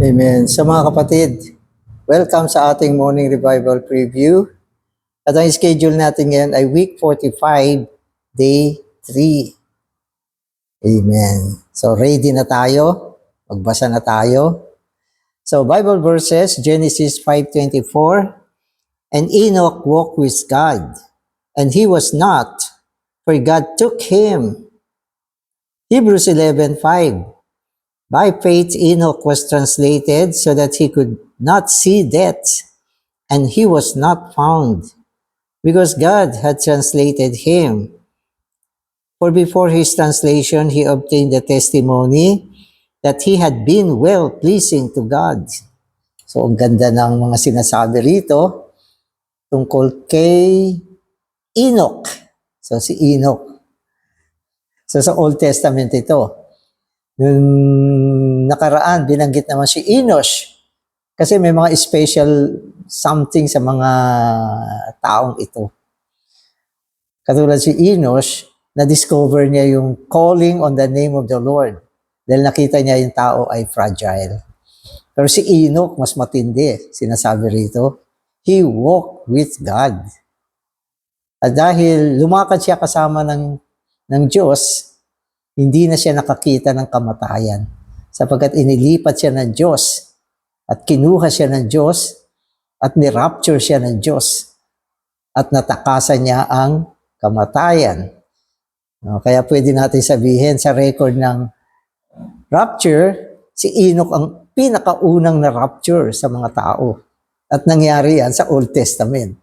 Amen. So mga kapatid, welcome sa ating morning revival preview. At ang schedule natin ngayon ay week 45, day 3. Amen. So ready na tayo? Magbasa na tayo. So Bible verses, Genesis 5:24, and Enoch walked with God, and he was not, for God took him. Hebrews 11:5, by faith Enoch was translated so that he could not see death, and he was not found, because God had translated him. For before his translation, he obtained the testimony that he had been well-pleasing to God. So, ang ganda ng mga sinasabi rito tungkol kay Enoch. So, si Enoch. So, sa Old Testament ito. Nung nakaraan, binanggit naman si Enosh. Kasi may mga special something sa mga taong ito. Katulad si Enosh, na-discover niya yung calling on the name of the Lord. Dahil nakita niya yung tao ay fragile. Pero si Enoch, mas matindi. Sinasabi rito, he walked with God. At dahil lumakad siya kasama ng Diyos, hindi na siya nakakita ng kamatayan. Sapagkat inilipat siya ng Diyos at kinuha siya ng Diyos at nirapture siya ng Diyos at natakasan niya ang kamatayan. Kaya pwede natin sabihin sa record ng rapture, si Enoch ang pinakaunang na rapture sa mga tao. At nangyari yan sa Old Testament.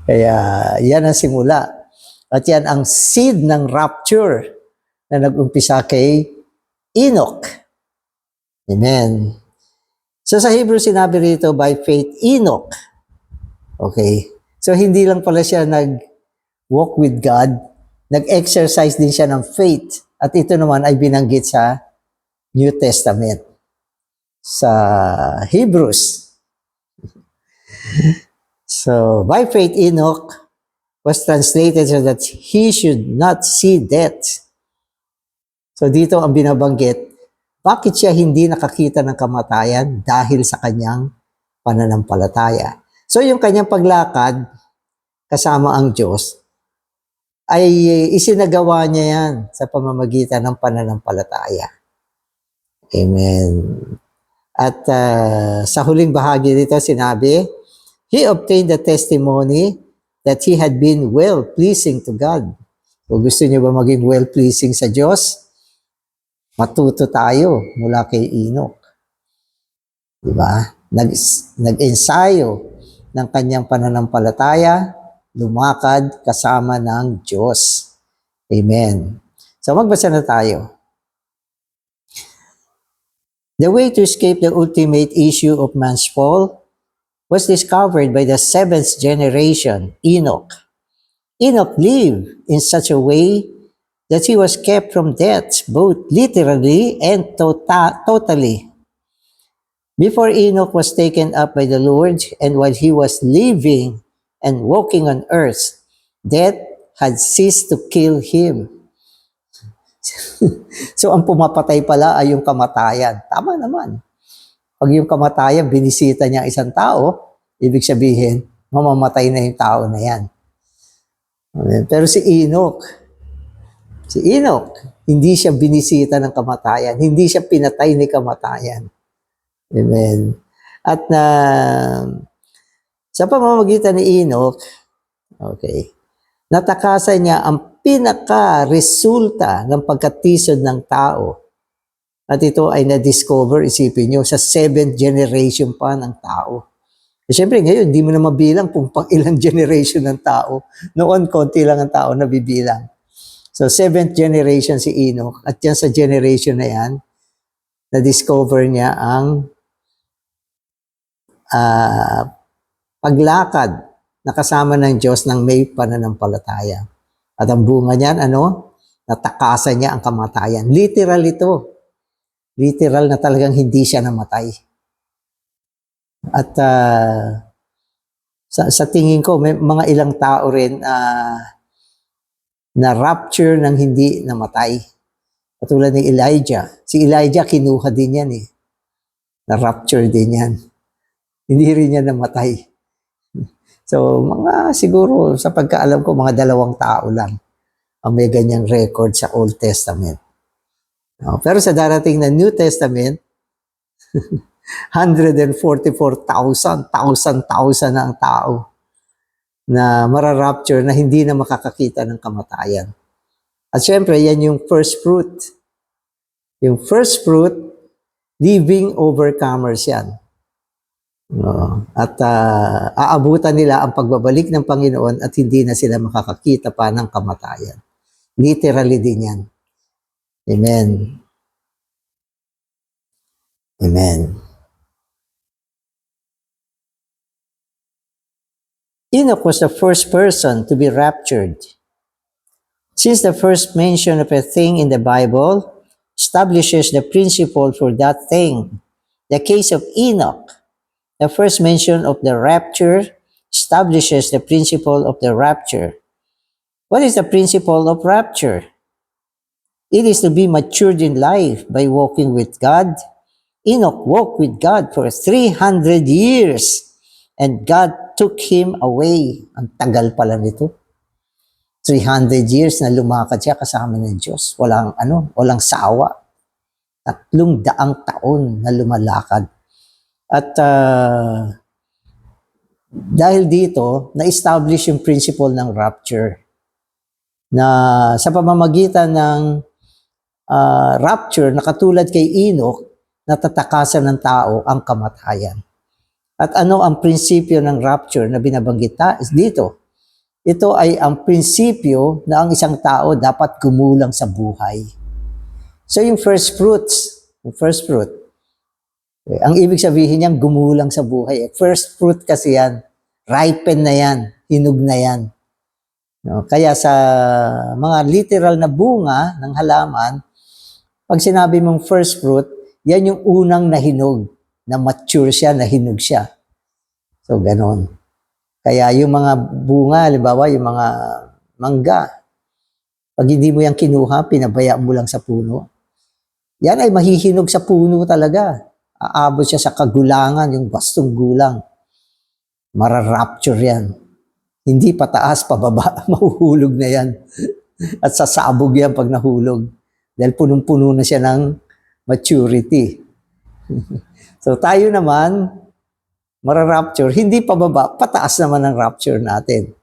Kaya yan ang simula. At yan ang seed ng rapture na nag-umpisa kay Enoch. Amen. So sa Hebrew sinabi rito, by faith, Enoch. Okay. So hindi lang pala siya nag-walk with God, nag-exercise din siya ng faith. At ito naman ay binanggit sa New Testament. Sa Hebrews. So by faith, Enoch was translated so that he should not see death. So dito ang binabanggit, bakit siya hindi nakakita ng kamatayan? Dahil sa kanyang pananampalataya. So yung kanyang paglakad kasama ang Diyos ay isinagawa niya yan sa pamamagitan ng pananampalataya. Amen. At sa huling bahagi dito sinabi, he obtained the testimony that he had been well-pleasing to God. Kung gusto niyo ba maging well-pleasing sa Diyos, matuto tayo mula kay Enoch. Diba? Nag-ensayo ng kanyang pananampalataya, lumakad kasama ng Diyos. Amen. So magbasa na tayo. The way to escape the ultimate issue of man's fall was discovered by the seventh generation, Enoch. Enoch lived in such a way that he was kept from death, both literally and totally. Before Enoch was taken up by the Lord, and while he was living and walking on earth, death had ceased to kill him. So ang pumapatay pala ay yung kamatayan. Tama naman. Pag yung kamatayan, binisita niya isang tao, ibig sabihin, mamamatay na yung tao na yan. Pero si Enoch, hindi siya binisita ng kamatayan. Hindi siya pinatay ni kamatayan. Amen. At sa pamamagitan ni Enoch, okay, natakasan niya ang pinaka-resulta ng pagkatisod ng tao. At ito ay na-discover, isipin nyo, sa 7th generation pa ng tao. Siyempre ngayon, hindi mo na mabilang kung pang ilang generation ng tao. Noon, konti lang ang tao na bibilang. So, 7th generation si Enoch. At yan sa generation na yan, na-discover niya ang paglakad na kasama ng Diyos ng may pananampalataya. At ang bunga niyan, natakasan niya ang kamatayan. Literal ito. Literal na talagang hindi siya namatay. At sa tingin ko, may mga ilang tao rin na rapture ng hindi namatay. Katulad ni Elijah. Si Elijah, kinuha din yan eh. Na-rapture din yan. Hindi rin yan namatay. So, siguro, sa pagkaalam ko, mga 2 tao lang ang may ganyang record sa Old Testament. No? Pero sa darating na New Testament, 144,000 na ang tao na mararapture na hindi na makakakita ng kamatayan. At syempre, yan yung first fruit. Yung first fruit, living overcomers yan. No? At aabutan nila ang pagbabalik ng Panginoon at hindi na sila makakakita pa ng kamatayan. Literally din yan. Amen. Amen. Enoch was the first person to be raptured. Since the first mention of a thing in the Bible establishes the principle for that thing, the case of Enoch, the first mention of the rapture establishes the principle of the rapture. What is the principle of rapture? It is to be matured in life by walking with God. Enoch walked with God for 300 years and God took him away. Ang tagal pala nito. 300 years na lumakad siya kasama ng Diyos. Walang sawa. 300 taon na lumalakad. At dahil dito, na-establish yung principle ng rapture. Na sa pamamagitan ng rapture, na katulad kay Enoch, natatakasan ng tao ang kamatayan. At ano ang prinsipyo ng rapture na binabanggit dito? Ito ay ang prinsipyo na ang isang tao dapat gumulang sa buhay. So yung first fruit, ang ibig sabihin niyang gumulang sa buhay. First fruit kasi yan, ripen na yan, hinog na yan. No? Kaya sa mga literal na bunga ng halaman, pag sinabi mong first fruit, yan yung unang nahinog, na mature siya, nahinog siya. So, ganon. Kaya yung mga bunga, halimbawa, yung mga mangga, pag hindi mo yan kinuha, pinabaya mo lang sa puno, yan ay mahihinog sa puno talaga. Aabot siya sa kagulangan, yung wastong gulang. Mararapture yan. Hindi pataas, pababa, mahuhulog na yan. At sasabog yan pag nahulog. Dahil punong-puno na siya ng maturity. So tayo naman, mararapture, hindi pababa, pataas naman ang rapture natin.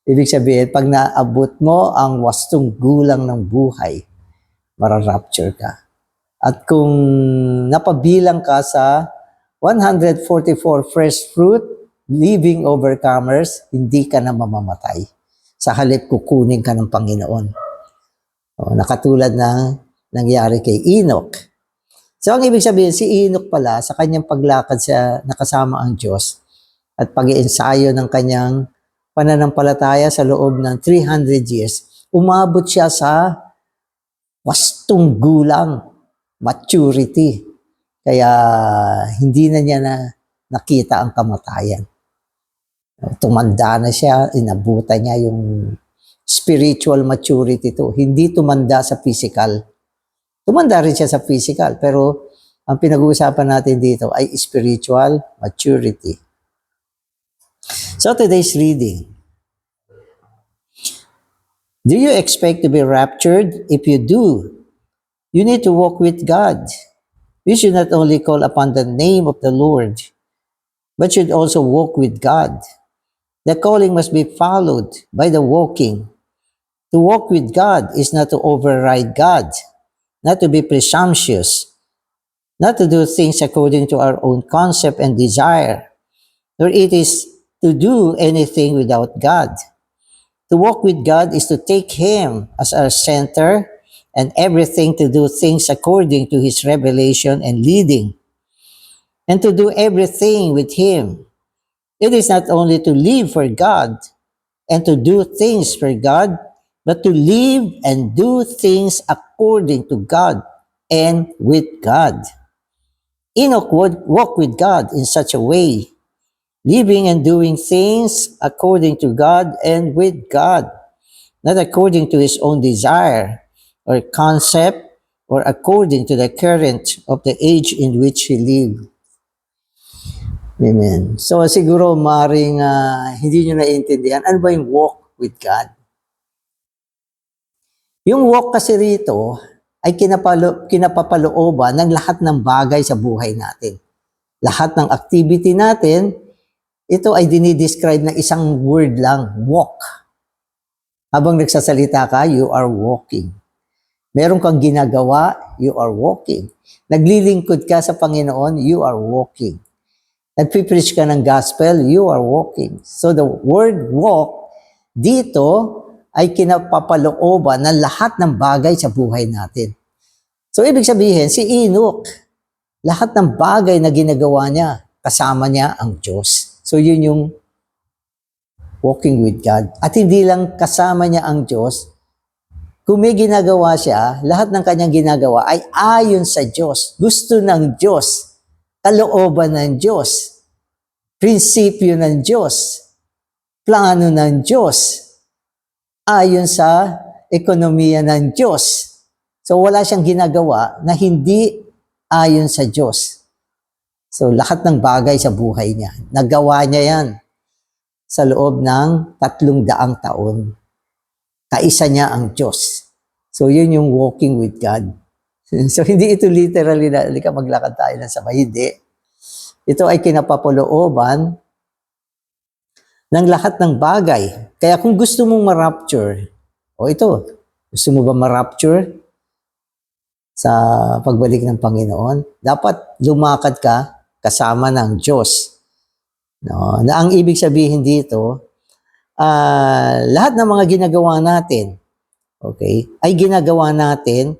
Ibig sabihin, pag naabot mo ang wastong gulang ng buhay, mararapture ka. At kung napabilang ka sa 144 first fruit, living overcomers, hindi ka na mamamatay. Sa halip, kukunin ka ng Panginoon. Nakatulad ng nangyari kay Enoch. So, ang ibig sabihin, si Enoch pala, sa kanyang paglakad sa nakasama ang Diyos at pag-iensayo ng kanyang pananampalataya sa loob ng 300 years, umabot siya sa wastong gulang, maturity. Kaya, hindi na niya nakita ang kamatayan. Tumanda na siya, inabutan niya yung spiritual maturity to. Hindi tumanda sa physical. Tumanda rin siya sa physical, pero ang pinag-uusapan natin dito ay spiritual maturity. So today's reading. Do you expect to be raptured? If you do, you need to walk with God. You should not only call upon the name of the Lord, but should also walk with God. The calling must be followed by the walking. To walk with God is not to override God, not to be presumptuous, not to do things according to our own concept and desire, nor it is to do anything without God. To walk with God is to take Him as our center and everything to do things according to His revelation and leading, and to do everything with Him. It is not only to live for God and to do things for God, but to live and do things according to God and with God. Enoch would walk with God in such a way, living and doing things according to God and with God, not according to his own desire or concept or according to the current of the age in which he lived. Amen. So siguro maring hindi nyo naiintindihan, ano ba yung walk with God? Yung walk kasi rito ay kinapapalooban ng lahat ng bagay sa buhay natin. Lahat ng activity natin, ito ay dinidescribe ng isang word lang, walk. Habang nagsasalita ka, you are walking. Meron kang ginagawa, you are walking. Naglilingkod ka sa Panginoon, you are walking. Nagpipreach ka ng gospel, you are walking. So the word walk dito ay kinapapalooban ng lahat ng bagay sa buhay natin. So ibig sabihin, si Enoch, lahat ng bagay na ginagawa niya, kasama niya ang Diyos. So yun yung walking with God. At hindi lang kasama niya ang Diyos, kung may ginagawa siya, lahat ng kanyang ginagawa ay ayon sa Diyos. Gusto ng Diyos. Kalooban ng Diyos, prinsipyo ng Diyos, plano ng Diyos, ayon sa ekonomiya ng Diyos. So wala siyang ginagawa na hindi ayon sa Diyos. So lahat ng bagay sa buhay niya, nagawa niya yan sa loob ng 300 taon. Kaisa niya ang Diyos. So yun yung walking with God. So, hindi ito literally na, ka maglakad tayo ng sabay. Hindi. Ito ay kinapapalooban ng lahat ng bagay. Kaya kung gusto mong ma-rapture, gusto mo ba ma-rapture sa pagbalik ng Panginoon? Dapat lumakad ka kasama ng Diyos. No? Na ang ibig sabihin dito, lahat ng mga ginagawa natin, ay ginagawa natin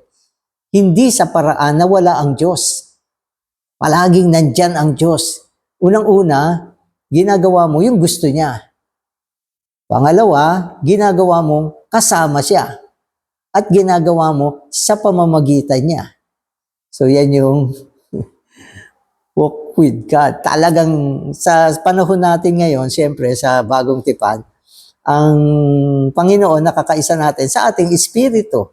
hindi sa paraan na wala ang Diyos. Palaging nandyan ang Diyos. Unang-una, ginagawa mo yung gusto niya. Pangalawa, ginagawa mo kasama siya. At ginagawa mo sa pamamagitan niya. So yan yung walk with God. Talagang sa panahon natin ngayon, siyempre sa bagong tipan, ang Panginoon nakakaisa natin sa ating espiritu.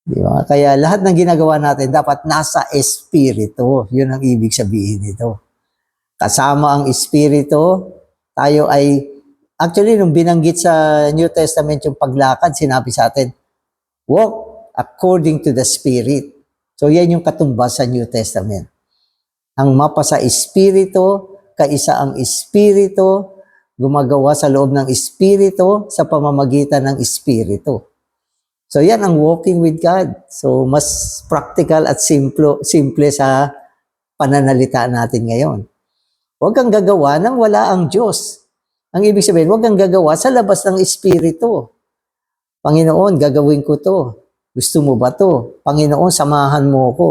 Di ba? Kaya lahat ng ginagawa natin dapat nasa espiritu. Yun ang ibig sabihin nito. Kasama ang espiritu, tayo ay, actually nung binanggit sa New Testament yung paglakad, sinabi sa atin, walk according to the Spirit. So yan yung katumbas sa New Testament. Ang mapa sa espiritu, kaisa ang espiritu, gumagawa sa loob ng espiritu sa pamamagitan ng espiritu. So yan ang walking with God. So mas practical at simple sa pananalita natin ngayon. Huwag kang gagawa nang wala ang Diyos. Ang ibig sabihin, huwag kang gagawa sa labas ng Espiritu. Panginoon, gagawin ko to. Gusto mo ba to? Panginoon, samahan mo ko.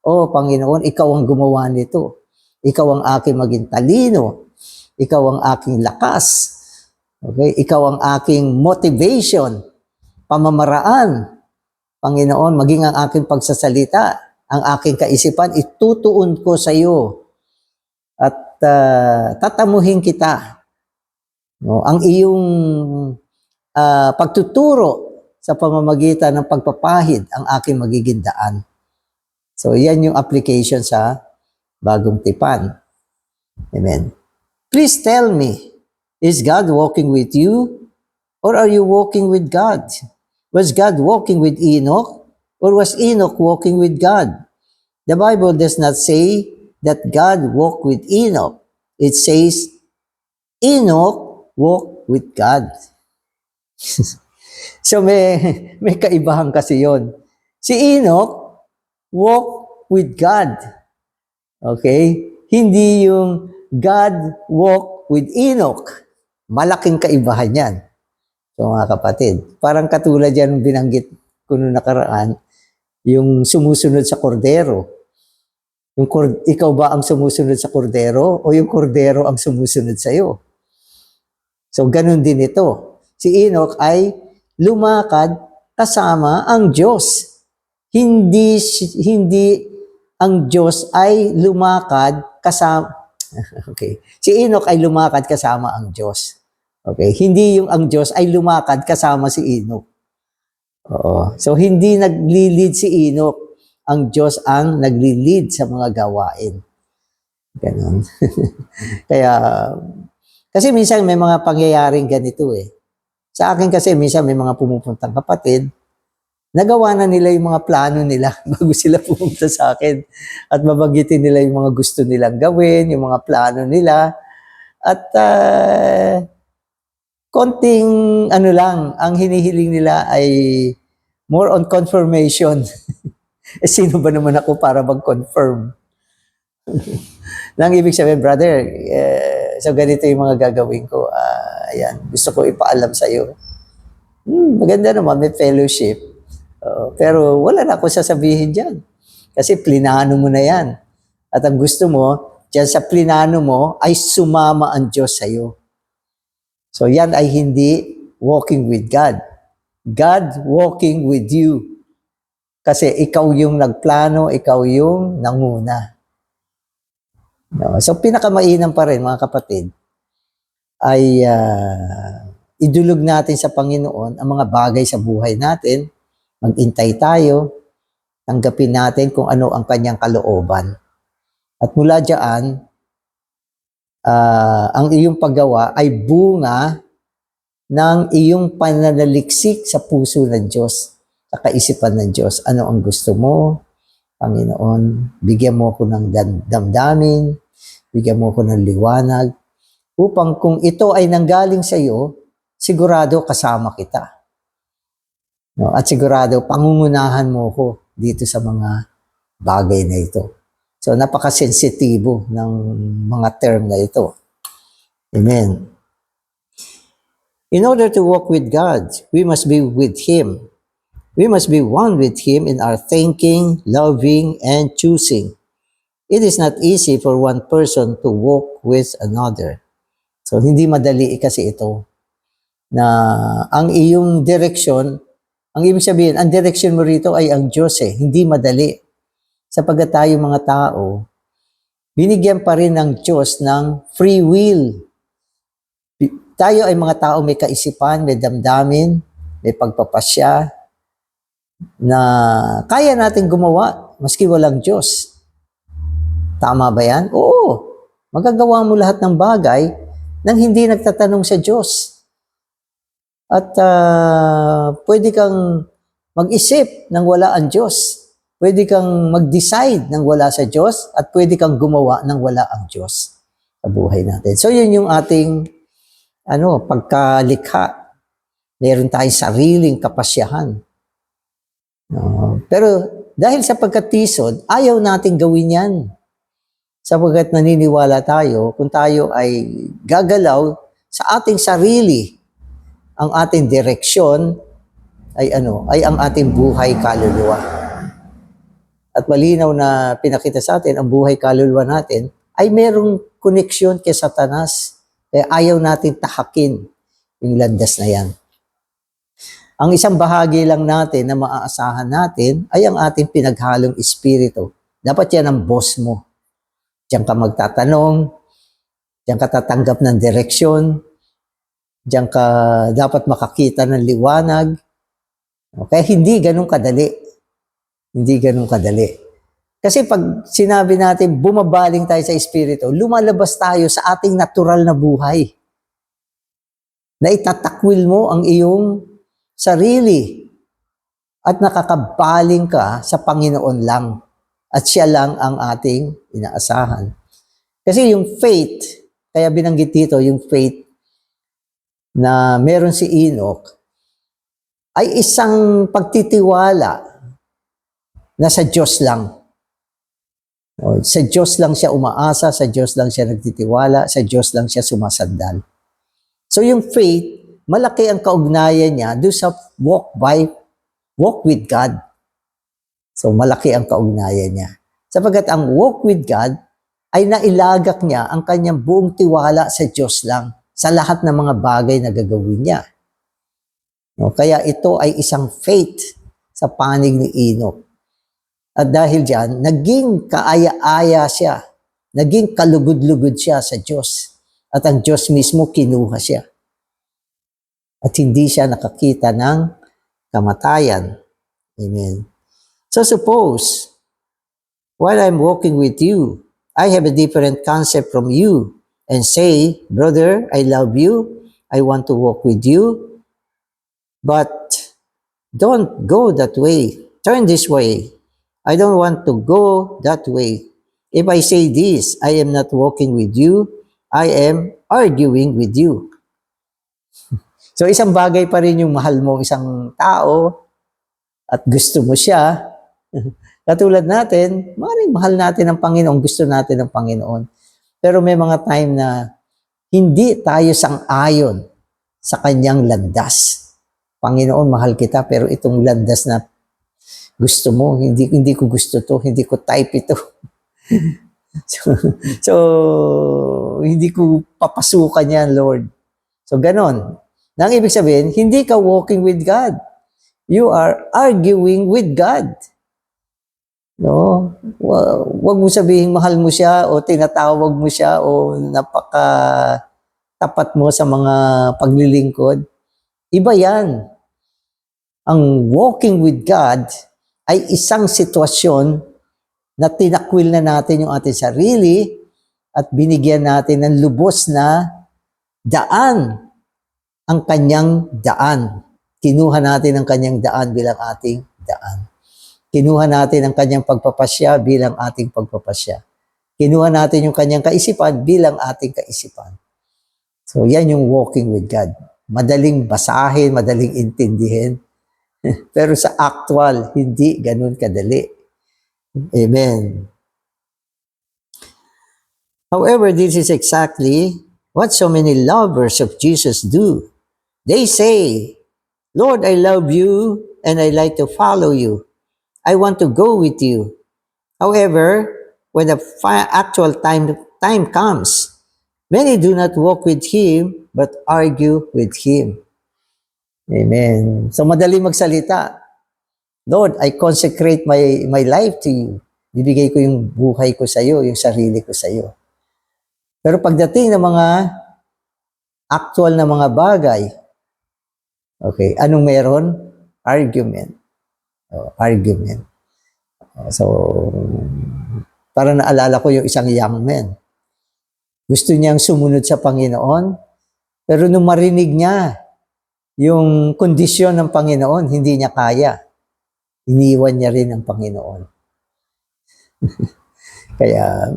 O Panginoon, ikaw ang gumawa nito. Ikaw ang aking maging talino. Ikaw ang aking lakas. Okay? Ikaw ang aking motivation. Pamamaraan, Panginoon, maging ang aking pagsasalita, ang aking kaisipan, itutuon ko sa iyo at tatamuhin kita. No? Ang iyong pagtuturo sa pamamagitan ng pagpapahid, ang aking magiging daan. So, yan yung application sa bagong tipan. Amen. Please tell me, is God walking with you or are you walking with God? Was God walking with Enoch? Or was Enoch walking with God? The Bible does not say that God walked with Enoch. It says, Enoch walked with God. So may kaibahan kasi yon. Si Enoch walked with God. Okay? Hindi yung God walked with Enoch. Malaking kaibahan yan. So mga kapatid, parang katulad yan binanggit ko noong nakaraan, yung sumusunod sa kordero. Ikaw ba ang sumusunod sa kordero o yung kordero ang sumusunod sa iyo? So ganun din ito. Si Enoch ay lumakad kasama ang Diyos. Hindi ang Diyos ay lumakad kasama. Okay. Si Enoch ay lumakad kasama ang Diyos. Okay, hindi yung ang Diyos ay lumakad kasama si Enoch. Oo. So, hindi nagli-lead si Enoch. Ang Diyos ang nagli-lead sa mga gawain. Ganon. Kaya, kasi minsan may mga pangyayaring ganito eh. Sa akin kasi minsan may mga pumupuntang kapatid, nagawa na nila yung mga plano nila bago sila pumunta sa akin. At babanggitin nila yung mga gusto nilang gawin, yung mga plano nila. At konting ano lang, ang hinihiling nila ay more on confirmation. Sino ba naman ako para mag-confirm? Nang ibig sabihin, brother, so ganito yung mga gagawin ko. Ayan, gusto ko ipaalam sa iyo. Maganda naman, may fellowship. Pero wala na ako sasabihin dyan. Kasi plinano mo na yan. At ang gusto mo, dyan sa plinano mo, ay sumama ang Diyos sa iyo. So yan ay hindi walking with God. God walking with you. Kasi ikaw yung nagplano, ikaw yung nanguna. No? So pinakamainam pa rin mga kapatid, ay idulog natin sa Panginoon ang mga bagay sa buhay natin, mag-intay tayo, tanggapin natin kung ano ang kanyang kalooban. At mula dyan, ang iyong paggawa ay bunga ng iyong pananaliksik sa puso ng Diyos, sa kaisipan ng Diyos. Ano ang gusto mo, Panginoon? Bigyan mo ako ng damdamin, bigyan mo ako ng liwanag, upang kung ito ay nanggaling sa iyo, sigurado kasama kita. No? At sigurado pangungunahan mo ko dito sa mga bagay na ito. So napakasensitibo ng mga term na ito. Amen. In order to walk with God, we must be with Him. We must be one with Him in our thinking, loving, and choosing. It is not easy for one person to walk with another. So, hindi madali kasi ito na ang iyong direksyon, ang ibig sabihin, ang direksyon mo rito ay ang Diyos eh. Hindi madali. Sapagkat tayo mga tao, binigyan pa rin ng Diyos ng free will. Tayo ay mga tao may kaisipan, may damdamin, may pagpapasya, na kaya natin gumawa maski walang Diyos. Tama ba yan? Oo. Magagawa mo lahat ng bagay nang hindi nagtatanong sa Diyos. At pwede kang mag-isip nang wala ang Diyos. Pwede kang mag-decide nang wala sa Diyos. At pwede kang gumawa nang wala ang Diyos sa buhay natin. So yun yung ating pagkalikha. Meron tayong sariling kapasyahan. Pero dahil sa pagkatisod, ayaw nating gawin yan. Sapagkat naniniwala tayo, kung tayo ay gagalaw sa ating sarili, ang ating direksyon ay ang ating buhay kaluluwa. At malinaw na pinakita sa atin, ang buhay kaluluwa natin ay merong koneksyon kay Satanas. Kaya ayaw natin tahakin yung landas na yan. Ang isang bahagi lang natin na maaasahan natin ay ang ating pinaghalong espiritu. Dapat yan ang boss mo. Diyan ka magtatanong, diyan ka tatanggap ng direksyon, diyan ka dapat makakita ng liwanag. Okay? Hindi ganun kadali. Hindi ganun kadali. Kasi pag sinabi natin bumabaling tayo sa espiritu, lumalabas tayo sa ating natural na buhay. Na itatakwil mo ang iyong sarili at nakakabaling ka sa Panginoon lang at siya lang ang ating inaasahan. Kasi yung faith, kaya binanggit dito yung faith na meron si Enoch ay isang pagtitiwala na sa Diyos lang. Sa Diyos lang siya umaasa, sa Diyos lang siya nagtitiwala, sa Diyos lang siya sumasandal. So yung faith, malaki ang kaugnayan niya doon sa walk with God. So malaki ang kaugnayan niya. Sapagkat ang walk with God ay nailagak niya ang kanyang buong tiwala sa Diyos lang sa lahat ng mga bagay na gagawin niya. Kaya ito ay isang faith sa panig ni Enoch. At dahil diyan, naging kaaya-aya siya. Naging kalugod-lugod siya sa Diyos. At ang Diyos mismo kinuha siya. At hindi siya nakakita ng kamatayan. Amen. So suppose, while I'm walking with you, I have a different concept from you and say, brother, I love you. I want to walk with you, but don't go that way. Turn this way. I don't want to go that way. If I say this, I am not walking with you. I am arguing with you. So isang bagay pa rin yung mahal mo isang tao at gusto mo siya. Katulad natin, maaaring mahal natin ang Panginoon, gusto natin ang Panginoon. Pero may mga time na hindi tayo sang-ayon sa kanyang landas. Panginoon, mahal kita, pero itong landas na gusto mo, hindi ko gusto to, hindi ko type ito. so, hindi ko papasukan yan, Lord. So, ganon. Nang ibig sabihin, hindi ka walking with God. You are arguing with God. No? Wag mo sabihin mahal mo siya o tinatawag mo siya o napaka-tapat mo sa mga paglilingkod. Iba yan. Ang walking with God ay isang sitwasyon na tinakwil na natin yung ating sarili at binigyan natin ng lubos na daan ang kanyang daan. Kinuha natin ang kanyang daan bilang ating daan. Kinuha natin ang kanyang pagpapasya bilang ating pagpapasya. Kinuha natin yung kanyang kaisipan bilang ating kaisipan. So yan yung walking with God. Madaling basahin, madaling intindihin. Pero sa actual, hindi ganun kadali. Amen. However, this is exactly what so many lovers of Jesus do. They say, Lord, I love you and I like to follow you. I want to go with you. However, when the actual time comes, many do not walk with Him, but argue with Him. Amen. So madali magsalita. Lord, I consecrate my life to you. Bibigay ko yung buhay ko sa iyo, yung sarili ko sa iyo. Pero pagdating ng mga actual na mga bagay, okay, anong meron? Argument. Argument. So, para naalala ko yung isang young man. Gusto niyang sumunod sa Panginoon, pero nung marinig niya yung kondisyon ng Panginoon, hindi niya kaya. Iniwan niya rin ang Panginoon. Kaya,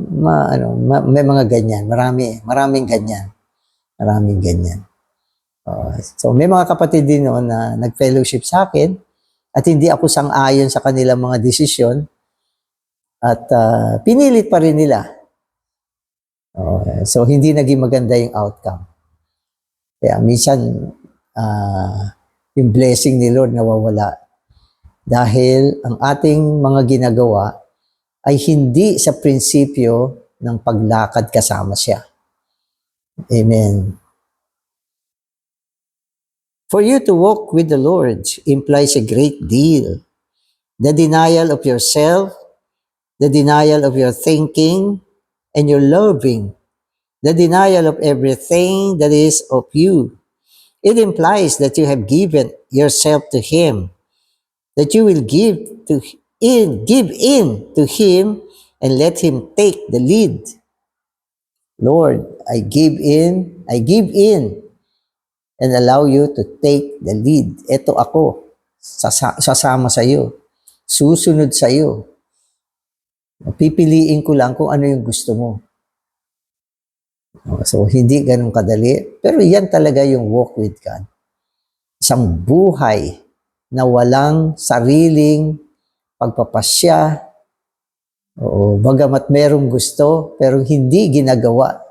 may mga ganyan. Maraming ganyan. Maraming ganyan. So, may mga kapatid din noon na nag-fellowship sa akin at hindi ako sang-ayon sa kanilang mga desisyon at pinilit pa rin nila. So, hindi naging maganda yung outcome. Kaya minsan, yung blessing ni Lord nawawala. Dahil ang ating mga ginagawa ay hindi sa prinsipyo ng paglakad kasama siya. Amen. For you to walk with the Lord implies a great deal. The denial of yourself, the denial of your thinking, and your loving, the denial of everything that is of you. It implies that you have given yourself to Him, that you will give in to Him and let Him take the lead. Lord, I give in, and allow you to take the lead. Ito ako, sasama sa iyo, susunod sa iyo. Pipiliin ko lang kung ano yung gusto mo. So, hindi ganun kadali. Pero yan talaga yung walk with God. Isang buhay na walang sariling pagpapasya, o bagamat merong gusto, pero hindi ginagawa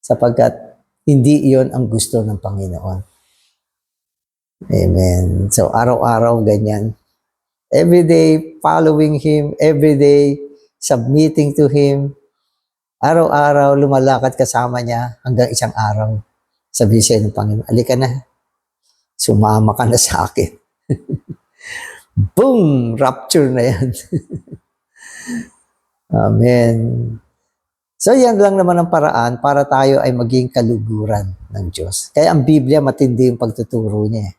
sapagkat hindi iyon ang gusto ng Panginoon. Amen. So, araw-araw ganyan. Every day following Him, every day submitting to Him, araw-araw lumalakad kasama niya hanggang isang araw. Sabi siya ng Panginoon, alika na, sumama ka na sa akin. Boom! Rapture na yan. Amen. So yan lang naman ang paraan para tayo ay maging kaluguran ng Diyos. Kaya ang Biblia matindi yung pagtuturo niya.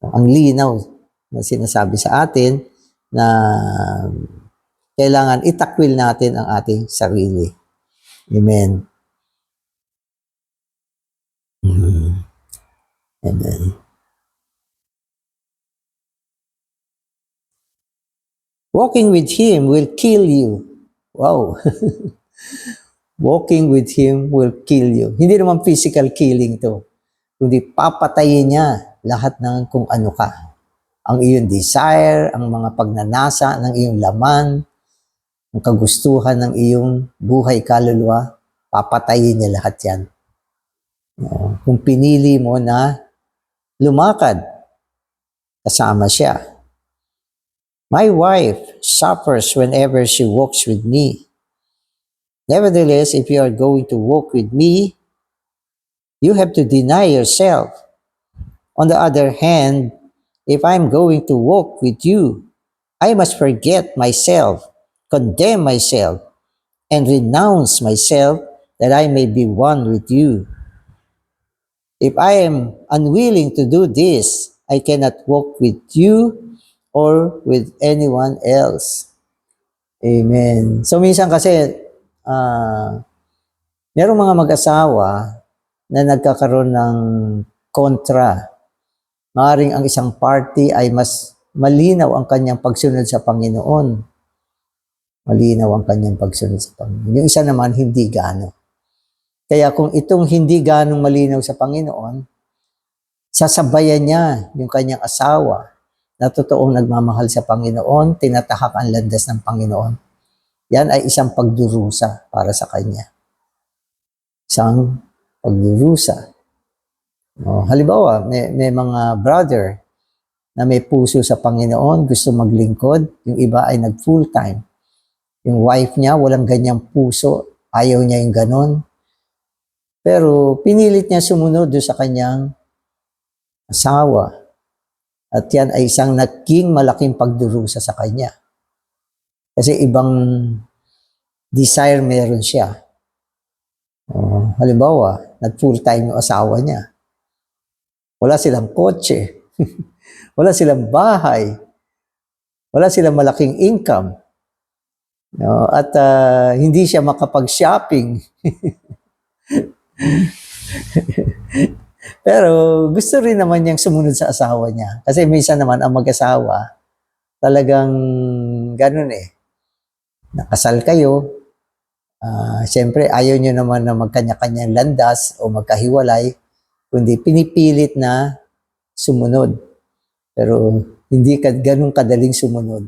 Ang linaw na sinasabi sa atin na kailangan itakwil natin ang ating sarili. Amen. Amen. Walking with Him will kill you. Wow. Walking with Him will kill you. Hindi naman physical killing to. Kundi papatayin niya lahat ng kung ano ka. Ang iyong desire, ang mga pagnanasa ng iyong laman, ang kagustuhan ng iyong buhay kaluluwa, papatayin niya lahat yan. Kung pinili mo na lumakad, kasama siya. My wife suffers whenever she walks with me. Nevertheless, if you are going to walk with me, you have to deny yourself. On the other hand, if I'm going to walk with you, I must forget myself, condemn myself, and renounce myself that I may be one with you. If I am unwilling to do this, I cannot walk with you or with anyone else. Amen. So minsan kasi, merong mga mag-asawa na nagkakaroon ng kontra. Maaaring ang isang party ay mas malinaw ang kanyang pagsunod sa Panginoon. Malinaw ang kanyang pagsunod sa Panginoon. Yung isa naman, hindi gaano. Kaya kung itong hindi ganong malinaw sa Panginoon, sasabayan niya yung kanyang asawa na totoong nagmamahal sa Panginoon, tinatahak ang landas ng Panginoon. Yan ay isang pagdurusa para sa kanya. Isang pagdurusa. Halimbawa, may mga brother na may puso sa Panginoon, gusto maglingkod, yung iba ay nag-full-time. Yung wife niya, walang ganyang puso, ayaw niya yung ganon. Pero pinilit niya sumunod doon sa kanyang asawa. At yan ay isang naging malaking pagdurusa sa kanya. Kasi ibang desire meron siya. Halimbawa, nag-full-time yung asawa niya. Wala silang kotse. Wala silang bahay. Wala silang malaking income. At hindi siya makapag-shopping. Pero gusto rin naman niyang sumunod sa asawa niya. Kasi minsan naman ang mag-asawa, talagang ganun eh. Nakasal kayo, siyempre ayaw niyo naman na magkanya-kanyang landas o magkahiwalay, kundi pinipilit na sumunod. Pero hindi ganun kadaling sumunod.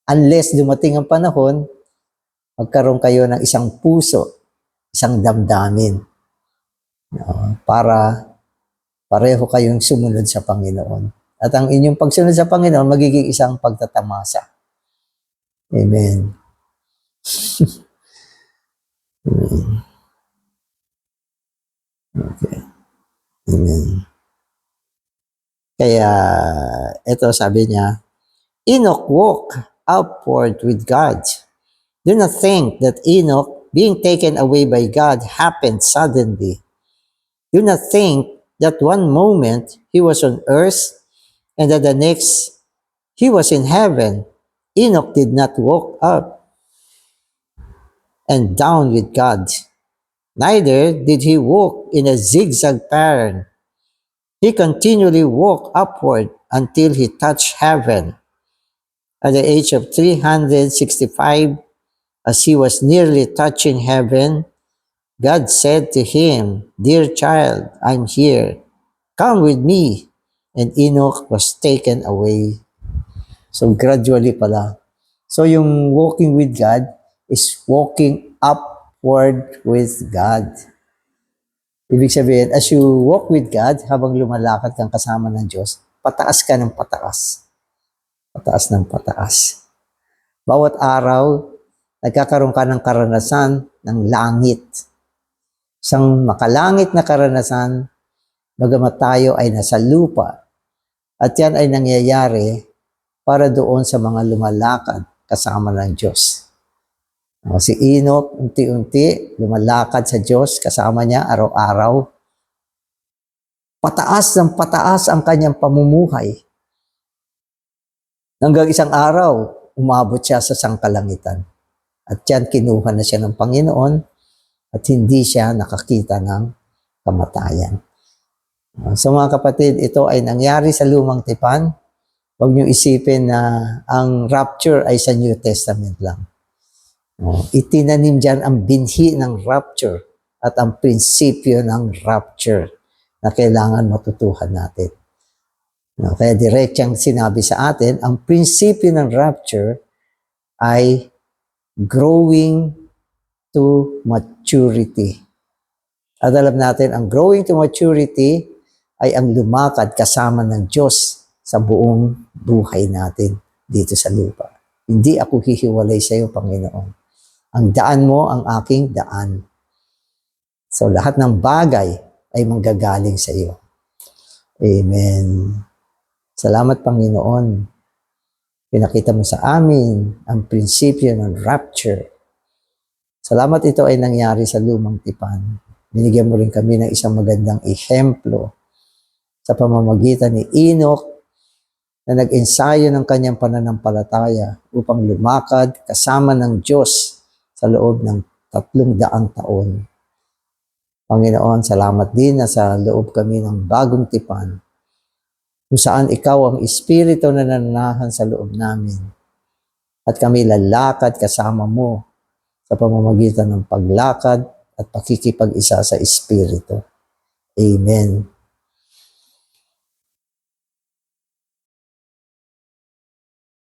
Unless dumating ang panahon, magkaroon kayo ng isang puso, isang damdamin, para pareho kayong sumunod sa Panginoon. At ang inyong pagsunod sa Panginoon, magiging isang pagtatamasa. Amen. Okay. Amen. Kaya, ito sabi niya, Enoch walked upward with God. Do not think that Enoch, being taken away by God, happened suddenly. Do not think that one moment he was on earth and that the next he was in heaven. Enoch did not walk up and down with God. Neither did he walk in a zigzag pattern. He continually walked upward until he touched heaven. At the age of 365, as he was nearly touching heaven, God said to him, Dear child, I'm here. Come with me. And Enoch was taken away. So gradually pala. So yung walking with God is walking upward with God. Ibig sabihin, as you walk with God, habang lumalakad kang kasama ng Diyos, pataas ka ng pataas. Pataas ng pataas. Bawat araw, nagkakaroon ka ng karanasan ng langit. Isang makalangit na karanasan, bagamat tayo ay nasa lupa. At yan ay nangyayari para doon sa mga lumalakad kasama ng Diyos. Si Enoch, unti-unti, lumalakad sa Diyos, kasama niya araw-araw. pataas ng pataas ang kanyang pamumuhay. Hanggang isang araw, umabot siya sa sangkalangitan. At yan, kinuha na siya ng Panginoon at hindi siya nakakita ng kamatayan. So mga kapatid, ito ay nangyari sa Lumang Tipan. Huwag niyo isipin na ang rapture ay sa New Testament lang. Itinanim dyan ang binhi ng rapture at ang prinsipyo ng rapture na kailangan matutuhan natin. Kaya diretsang sinabi sa atin, ang prinsipyo ng rapture ay growing to maturity. At alam natin, ang growing to maturity ay ang lumakad kasama ng Diyos sa buong buhay natin dito sa lupa. Hindi ako hihiwalay sa iyo, Panginoon. Ang daan mo, ang aking daan. So lahat ng bagay ay manggagaling sa iyo. Amen. Salamat, Panginoon. Pinakita mo sa amin ang prinsipyo ng rapture. Salamat ito ay nangyari sa Lumang Tipan. Binigyan mo rin kami ng isang magandang ehemplo sa pamamagitan ni Enoch na nag-ensayo ng kanyang pananampalataya upang lumakad kasama ng Diyos sa loob ng 300 taon. Panginoon, salamat din na sa loob kami ng bagong tipan kung saan ikaw ang Espiritu na nananahan sa loob namin at kami lalakad kasama mo sa pamamagitan ng paglakad at pakikipag-isa sa Espiritu. Amen.